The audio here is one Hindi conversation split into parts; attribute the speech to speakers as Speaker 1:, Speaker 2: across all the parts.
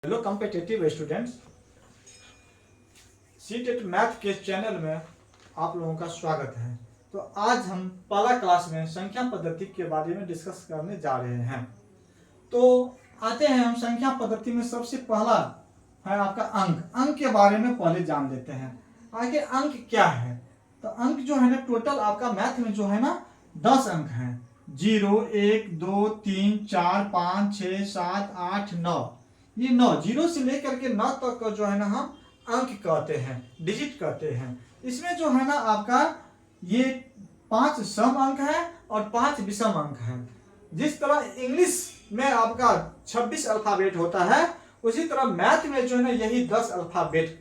Speaker 1: Hello competitive students, CTET math के चैनल में आप लोगों का स्वागत है। तो आज हम पहला क्लास में संख्या पद्धति के बारे में डिस्कस करने जा रहे हैं। तो आते हैं हम संख्या पद्धति में। सबसे पहला है आपका अंक के बारे में पहले जान लेते हैं। आगे अंक क्या है? तो अंक जो है ना, टोटल आपका मैथ में जो है ना 10 अंक हैं। 0, 1, 2, 3, 4, 5, 6, 7, 8, 9। ये 9 0 से लेकर के 9 तक का जो है ना हम अंक कहते हैं, डिजिट कहते हैं। इसमें जो है ना आपका ये 5 सम अंक है और 5 विषम अंक है। जिस तरह इंग्लिश में आपका 26 अल्फाबेट होता है, उसी तरह मैथ में जो है ना यही 10 अल्फाबेट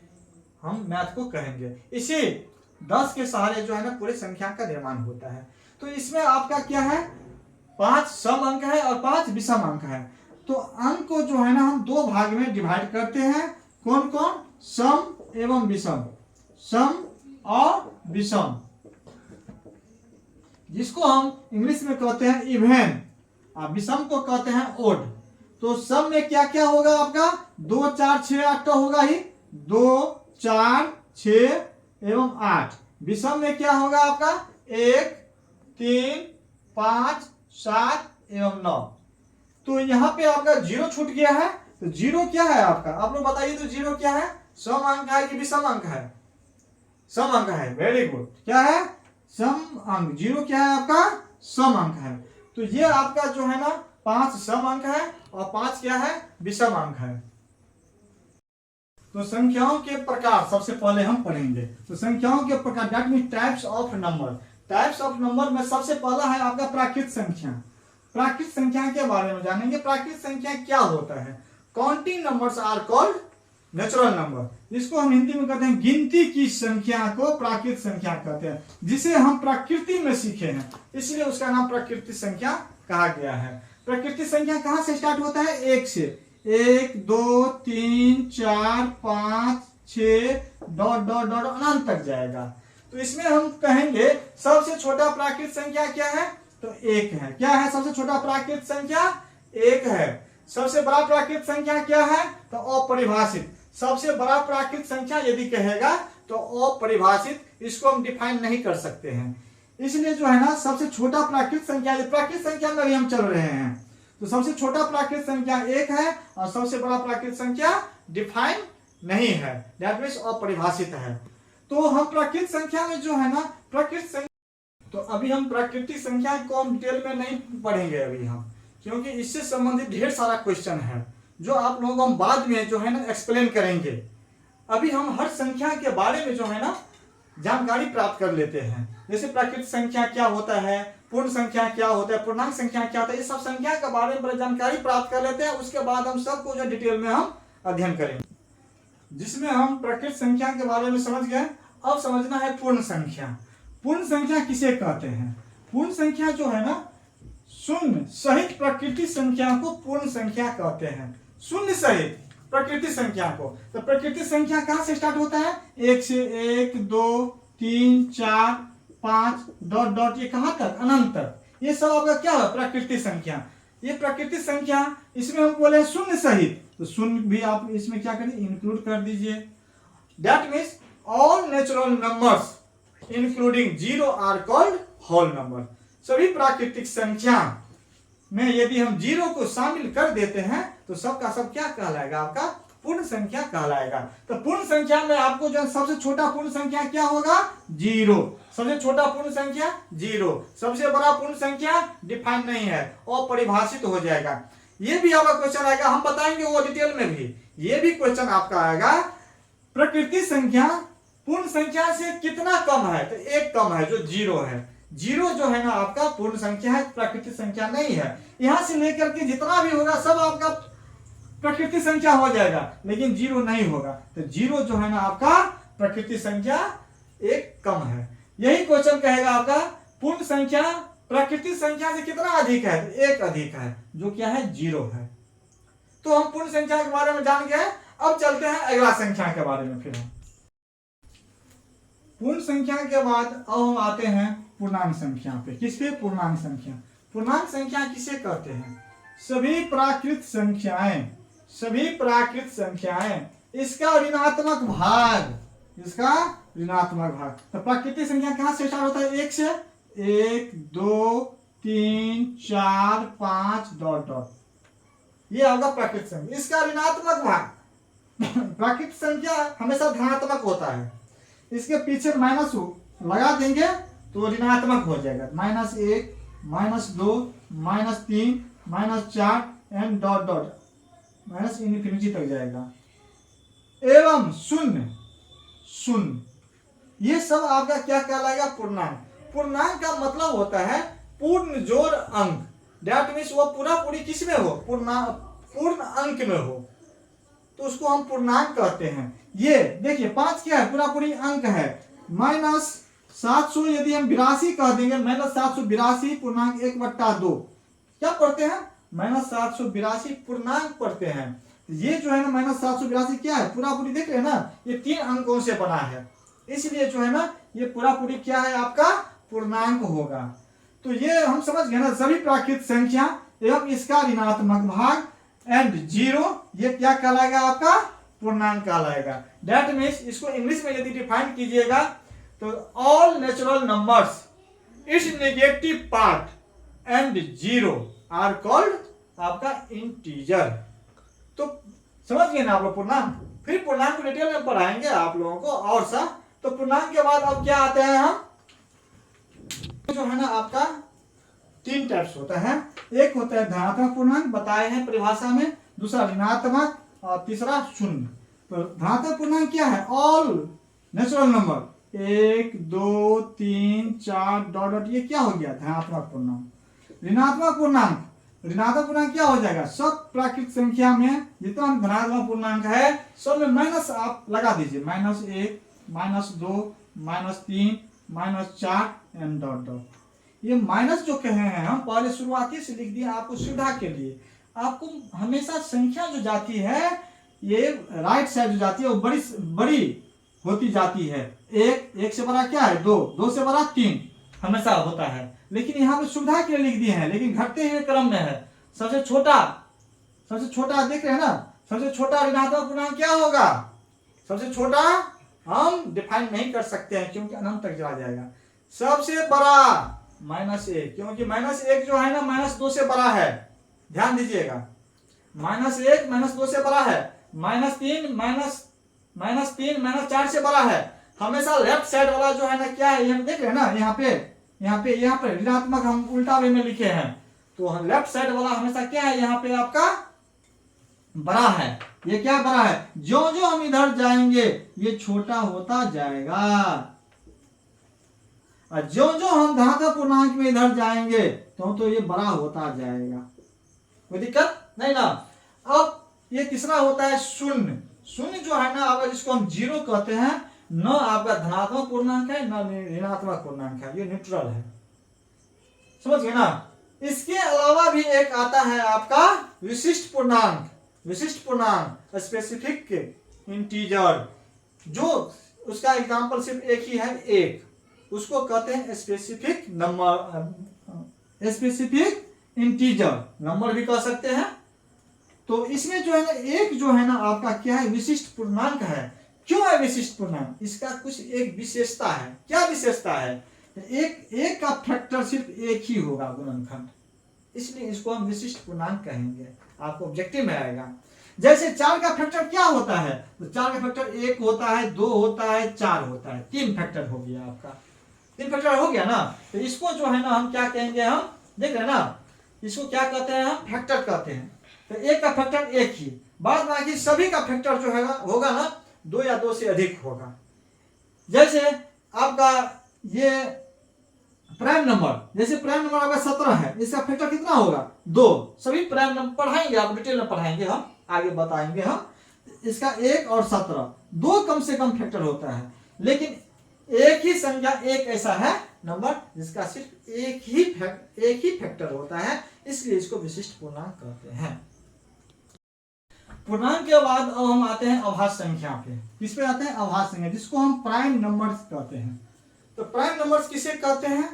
Speaker 1: हम मैथ को कहेंगे। इसी 10 के सहारे जो है ना पूरे संख्या का निर्माण होता है। तो इसमें आपका क्या है, 5 सम अंक है और 5 विषम अंक है। तो अंक को जो है ना हम 2 भाग में डिवाइड करते हैं। कौन कौन? सम एवं विषम, सम और विषम, जिसको हम इंग्लिश में कहते हैं इवेन और विषम को कहते हैं ओड। तो सम में क्या क्या होगा आपका? 2, 4, 6, 8 तो होगा ही। 2, 4, 6 एवं 8। विषम में क्या होगा आपका? 1, 3, 5, 7 एवं 9। तो यहाँ पे आपका 0 छूट गया है। तो 0 क्या है आपका? आप लोग बताइए। तो 0 क्या है? सम अंक है कि विषम अंक है? सम अंक है। Very good. क्या है? सम अंक। 0 क्या है आपका? सम अंक है। तो ये आपका जो है ना 5 सम अंक है और 5 क्या है? विषम अंक है। तो संख्याओं के प्रकार सबसे पहले हम पढ़ेंगे। तो संख्याओं के प्रकार, that means types of number. Types of number में सबसे पहला है आपका प्राकृत संख्या। प्राकृत संख्या के बारे में जानेंगे। प्राकृत संख्या क्या होता है? Counting numbers are called natural number. जिसको हम हिंदी में कहते हैं गिनती की संख्या को प्राकृत संख्या कहते हैं, जिसे हम प्रकृति में सीखे हैं, इसलिए उसका नाम प्राकृतिक संख्या कहा गया है। प्राकृतिक संख्या कहां से स्टार्ट होता है? 1 से। 1, 2, 3, 4, 5, 6 डॉट डॉट डॉट अनंत तक जाएगा। तो इसमें हम कहेंगे सबसे छोटा प्राकृत संख्या क्या है? तो 1 है। क्या है सबसे छोटा प्राकृत संख्या? 1 है। सबसे बड़ा प्राकृत संख्या क्या है? तो अपरिभाषित। सबसे बड़ा प्राकृत संख्या यदि कहेगा तो अपरिभाषित, इसको हम डिफाइन नहीं कर सकते हैं। इसलिए जो है ना सबसे छोटा प्राकृत संख्या, प्राकृत संख्या में भी हम चल रहे हैं, तो सबसे छोटा प्राकृत संख्या 1 है और सबसे बड़ा प्राकृत संख्या डिफाइन नहीं है, दैट मींस अपरिभाषित है। तो हम प्राकृत संख्या में जो है ना प्राकृत संख्या, तो अभी हम प्राकृतिक संख्या को हम डिटेल में नहीं पढ़ेंगे अभी हम, क्योंकि इससे संबंधित ढेर सारा क्वेश्चन है जो आप लोगों को हम बाद में जो है ना एक्सप्लेन करेंगे। अभी हम हर संख्या के बारे में जो है ना जानकारी प्राप्त कर लेते हैं। जैसे प्राकृतिक संख्या क्या होता है, पूर्ण संख्या क्या होता है, पूर्णांक संख्या क्या होता है, ये सब संख्या के बारे में जानकारी प्राप्त कर लेते हैं। उसके बाद हम सबको जो डिटेल में हम अध्ययन करेंगे, जिसमें हम प्राकृतिक संख्या के बारे में समझ गए। अब समझना है पूर्ण संख्या। पूर्ण संख्या किसे कहते हैं? पूर्ण संख्या जो है ना शून्य सहित प्राकृतिक संख्या को पूर्ण संख्या कहते हैं। शून्य सहित प्राकृतिक संख्या को। तो प्राकृतिक संख्या कहां से स्टार्ट होता है? 1 से। 1, 2, 3, 4, 5 डॉट डॉट, ये कहां तक? अनंत तक। ये सब आपका क्या है? प्राकृतिक संख्या। ये प्राकृतिक संख्या, इसमें हम बोले शून्य सहित, तो शून्य भी आप इसमें क्या करें? इंक्लूड कर दीजिए। That means all natural numbers including 0 are called whole number. सभी प्राकृतिक संख्या में यदि हम 0 को शामिल कर देते हैं तो सबका सब क्या कहलाएगा? आपका पूर्ण संख्या कहलाएगा। तो पूर्ण संख्या में आपको जो सबसे छोटा पूर्ण संख्या क्या होगा? 0। सबसे छोटा पूर्ण संख्या 0। सबसे बड़ा पूर्ण संख्या डिफाइन नहीं है, अपरिभाषित हो जाएगा। ये भी आपका क्वेश्चन आएगा, हम बताएंगे वो डिटेल में भी। ये भी क्वेश्चन आपका आएगा, प्राकृतिक संख्या पूर्ण संख्या से कितना कम है? तो 1 कम है, जो 0 है। 0 जो है ना आपका पूर्ण संख्या है, प्राकृतिक संख्या नहीं है। यहां से लेकर के जितना भी होगा सब आपका प्राकृतिक संख्या हो जाएगा, लेकिन 0 नहीं होगा। तो 0 जो है ना आपका प्राकृतिक संख्या 1 कम है। यही क्वेश्चन कहेगा आपका पूर्ण संख्या प्राकृतिक संख्या से कितना अधिक है? तो 1 अधिक है, जो क्या है? 0 है। तो हम पूर्ण संख्या के बारे में जान गए। अब चलते हैं अगला संख्या के बारे में। फिर हम पूर्ण संख्या के बाद अब हम आते हैं पूर्णांक संख्या पे। किस पे? पूर्णांक संख्या। पूर्णांक संख्या किसे कहते हैं? सभी प्राकृत संख्याएं सभी प्राकृत संख्याएं, इसका ऋणात्मक भाग, इसका ऋणात्मक भाग। तो प्राकृतिक संख्या कहां से स्टार्ट होता है? एक से, 1 2 3 4 5 डॉट डॉट, ये होगा प्राकृतिक संख्या, इसका ऋणात्मक भाग। प्राकृतिक संख्या हमेशा धनात्मक होता है, इसके पीछे माइनस लगा देंगे तो ऋणात्मक हो जाएगा। -1 -2 -3 -4 and dot dot minus infinity तक जाएगा, एवं शून्य शून्य, ये सब आपका क्या कहलाएगा? पूर्णांक। पूर्णांक का मतलब होता है पूर्ण जोड़ अंक, दैट मीन्स वो पूरा पूरी किस में हो? पूर्ण अंक में हो, तो उसको हम पूर्णांक कहते हैं। ये देखिए 5 क्या है? पूरा पूरी अंक है। -700 यदि हम 82 कह देंगे, -782 पूर्णांक 1/2, क्या पढ़ते हैं? -782 पूर्णांक पढ़ते हैं। ये जो है ना -782 क्या है? पूरा पूरी देख रहे हैं ना, ये 3 अंकों से बना है, इसलिए जो है ना ये पूरा पूरी क्या है? आपका पूर्णांक होगा। तो ये हम समझ गए ना, सभी प्राकृत संख्या एवं इसका ऋणात्मक भाग एंड 0, ये क्या कहलाएगा? आपका पूर्णांक कहलाएगा। दैट मीन्स इसको इंग्लिश में यदि डिफाइन कीजिएगा तो all natural numbers its negative part and 0 are called आपका इंटीजर। तो समझ गए ना आप लोग पूर्णांक? फिर पूर्णांक को डिटेल में पढ़ाएंगे आप लोगों को और सा। तो पूर्णांक के बाद अब क्या आते हैं हम, जो है ना आपका 3 टाइप्स होता है। एक होता है धनात्मक पूर्णांक, बताए हैं परिभाषा में, दूसरा ऋणात्मक और तीसरा शून्य। तो धनात्मक पूर्णांक क्या है? All natural number 1 2 3 4 dot dot, ये क्या हो गया? धनात्मक पूर्णांक। ऋणात्मक पूर्णांक, ऋणात्मक पूर्णांक क्या हो जाएगा? सब प्राकृत संख्या में जितना धनात्मक पूर्णांक है सब में माइनस आप लगा दीजिए, -1 -2 -3 -4 एंड डॉट डॉट। ये माइनस जो कहे हैं हम पहले शुरुआती से लिख दिए आपको सुविधा के लिए। आपको हमेशा संख्या जो जाती है, ये राइट साइड जो जाती है वो बड़ी बड़ी होती जाती है। एक से बड़ा क्या है? 2, 2 से बड़ा 3 हमेशा होता है, लेकिन यहाँ पे सुविधा के लिए लिख दिए हैं, लेकिन घटते हुए क्रम में है। सबसे छोटा देख रहे हैं ना, सबसे छोटा ऋणात्मक पूर्णांक क्या होगा? सबसे छोटा हम डिफाइन नहीं कर सकते हैं क्योंकि अनंत तक चला जाएगा। सबसे बड़ा -1, क्योंकि -1 जो है ना -2 से बड़ा है, ध्यान दीजिएगा। -1 -2 से बड़ा है, -3 -4 से बड़ा है। हमेशा लेफ्ट साइड वाला जो है ना क्या है? ये हम देख रहे हैं ना, यहाँ पे ऋणात्मक हम उल्टा वे में लिखे हैं, तो लेफ्ट साइड वाला हमेशा क्या है? यहाँ पे आपका बड़ा है। ये क्या बड़ा है? जो जो हम इधर जाएंगे ये छोटा होता जाएगा, और जो जो हम धनात्मक पूर्णांक में इधर जाएंगे तो ये बड़ा होता जाएगा। कोई दिक्कत नहीं ना। अब ये तीसरा होता है शून्य। शून्य जो है ना आपका, जिसको हम 0 कहते हैं, न आपका धनात्मक पूर्णांक है न ऋणात्मक पूर्णांक है, ये न्यूट्रल है। समझ गए ना। इसके अलावा भी एक आता है आपका विशिष्ट पूर्णांक। विशिष्ट पूर्णांक स्पेसिफिक इंटीजर, जो उसका एग्जांपल सिर्फ एक ही है, 1, उसको कहते हैं specific number, specific integer number भी कह सकते हैं। तो इसमें जो है ना एक जो है ना आपका क्या है? विशिष्ट पूर्णांक है। क्यों है विशिष्ट पूर्णांक? इसका कुछ एक विशेषता है। क्या विशेषता है? एक का फैक्टर सिर्फ एक ही होगा गुणनखंड, इसलिए इसको हम विशिष्ट पूर्णांक कहेंगे। आपको ऑब्जेक्टिव में आएगा। जैसे 4 का फैक्टर क्या होता है? तो 4 का फैक्टर 1 होता है, 2 होता है, 4 होता है, 3 फैक्टर हो गया आपका। 3 फैक्टर हो गया ना, तो इसको जो है ना हम क्या कहेंगे? हम देख रहे हैं ना, इसको क्या कहते हैं? हम फैक्टर कहते हैं। तो 1 का फैक्टर 1 ही, बाद बाकी सभी का फैक्टर जो है होगा ना 2 या 2 से अधिक होगा। जैसे आपका ये प्राइम नंबर, जैसे प्राइम नंबर आपका 17 है, इसका फैक्टर कितना होगा? 2। सभी प्राइम नंबर पढ़ाएंगे, आप डिटेल में पढ़ाएंगे, हम आगे बताएंगे हम। इसका 1 और 17 2 कम से कम फैक्टर होता है, लेकिन एक ही संख्या एक ऐसा है नंबर जिसका सिर्फ एक ही फैक्टर होता है, इसलिए इसको विशिष्ट पूर्णांक कहते हैं। पूर्णांक के बाद अब हम आते हैं अभाज्य संख्या पे। किस पे आते हैं? अभाज्य संख्या, जिसको हम प्राइम नंबर्स कहते हैं। तो प्राइम नंबर्स किसे कहते हैं?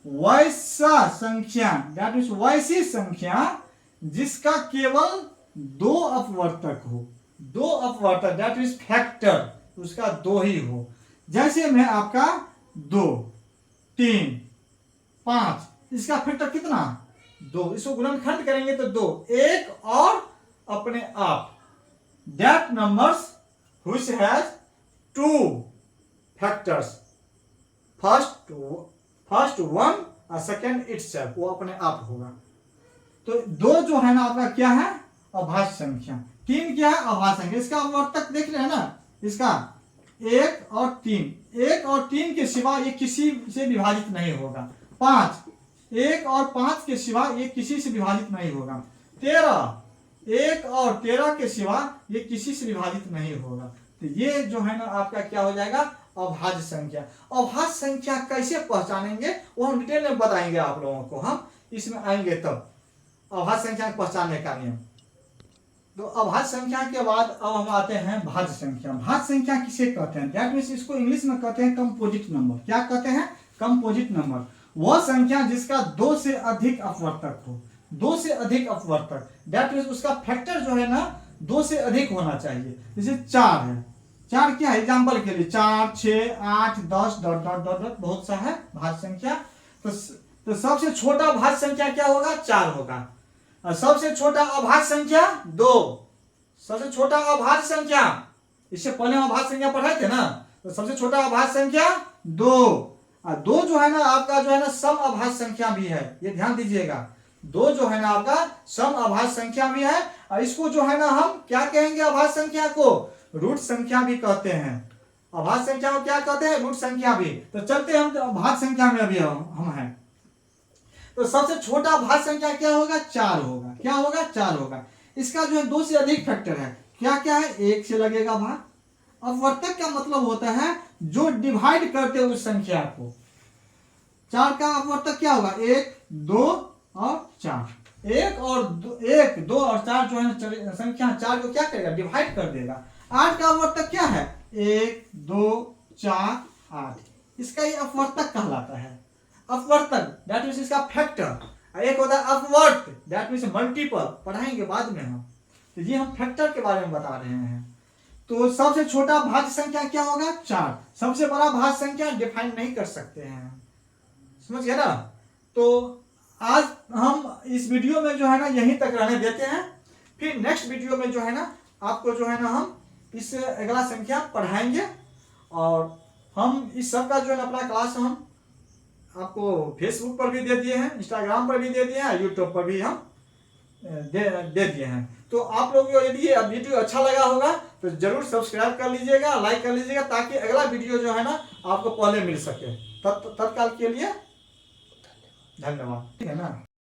Speaker 1: वैसा संख्या, दैट मींस वैसी संख्या जिसका केवल दो अपवर्तक हो, दो अपवर्तक दैट इज फैक्टर, उसका दो ही हो। जैसे में आपका 2, 3, 5, इसका फैक्टर कितना 2, इसको गुणनखंड करेंगे तो 2, एक और अपने आप, that numbers which has 2 factors, first one और सेकेंड इटसेल्फ, वो अपने आप होगा। तो 2 जो है ना आपका क्या है अभाज्य संख्या, 3 क्या है अभाज्य संख्या। इसका अपवर्तक देख रहे हैं ना, इसका 1 और 3, 1 और 3 के सिवा ये किसी से विभाजित नहीं होगा। 5, 1 और 5 के सिवा ये किसी से विभाजित नहीं होगा। 13, 1 और 13 के सिवा ये किसी से विभाजित नहीं होगा। तो ये जो है ना आपका क्या हो जाएगा अभाज्य संख्या। अभाज्य संख्या कैसे पहचानेंगे वो हम डिटेल में बताएंगे आप लोगों को, हम इसमें आएंगे तब अभाज्य संख्या पहचानने का नियम। तो अभाज्य संख्या के बाद अब हम आते हैं भाज्य संख्या। भाज्य संख्या किसे कहते हैं, दैट मींस इसको इंग्लिश में कहते हैं कंपोजिट नंबर। क्या कहते हैं कंपोजिट नंबर, वह संख्या जिसका 2 से अधिक अपवर्तक हो, 2 से अधिक अपवर्तक, दैट मींस उसका फैक्टर जो है ना 2 से अधिक होना चाहिए। जैसे 4 है, 4 क्या है एग्जाम्पल के लिए 4, 6, 8, 10 डॉट डॉट डॉट डॉट बहुत सा है भाज्य संख्या। तो सबसे छोटा भाज्य संख्या क्या होगा 4 होगा। और सबसे छोटा अभाज्य संख्या 2, सबसे छोटा अभाज्य संख्या, इससे पहले हम अभाज्य संख्या पढ़ाए थे ना, तो सबसे छोटा अभाज्य संख्या 2। और 2 जो है ना आपका जो है ना सम अभाज्य संख्या भी है, ये ध्यान दीजिएगा। 2 जो है ना आपका सम अभाज्य संख्या भी है, और इसको जो है ना हम क्या कहेंगे अभाज्य संख्या को रूट संख्या भी कहते हैं। अभाज्य संख्या को क्या कहते हैं रूट संख्या भी। तो चलते हम अभाज्य संख्या में अभी हम हैं। तो सबसे छोटा भाज्य संख्या क्या होगा 4 होगा। क्या होगा 4 होगा। इसका जो है 2 से अधिक फैक्टर है, क्या क्या है 1 से लगेगा भाग। अपवर्तक का मतलब होता है जो डिवाइड करते हैं उस संख्या को। 4 का अपवर्तक क्या होगा 1, 2 और 4। 1, 2 और 4 जो है संख्या 4 को क्या करेगा डिवाइड कर देगा। 8 का अपवर्तक क्या है 1, 2, 4, 8, इसका ये अपवर्तक कहलाता है। अपवर्तक दैट मींस इसका फैक्टर। एक होता है अपवर्त दैट मींस मल्टीपल, पढ़ाएंगे बाद में हम। तो ये हम फैक्टर के बारे में बता रहे हैं। तो सबसे छोटा भाज्य संख्या क्या होगा 4। सबसे बड़ा भाज्य संख्या डिफाइन नहीं कर सकते हैं, समझ गए ना। तो आज हम इस वीडियो में जो है ना यहीं तक रहने देते हैं, फिर नेक्स्ट वीडियो में जो है ना आपको जो है ना हम इस अगला संख्या पढ़ाएंगे। और हम इस सब का जो है ना अपना क्लास हम आपको फेसबुक पर भी दे दिए हैं, इंस्टाग्राम पर भी दे दिए हैं, यूट्यूब पर भी हम दे दिए हैं। तो आप लोगों को यदि ये वीडियो अच्छा लगा होगा तो जरूर सब्सक्राइब कर लीजिएगा, लाइक कर लीजिएगा, ताकि अगला वीडियो जो है ना आपको पहले मिल सके। तत्काल के लिए धन्यवाद, ठीक है ना।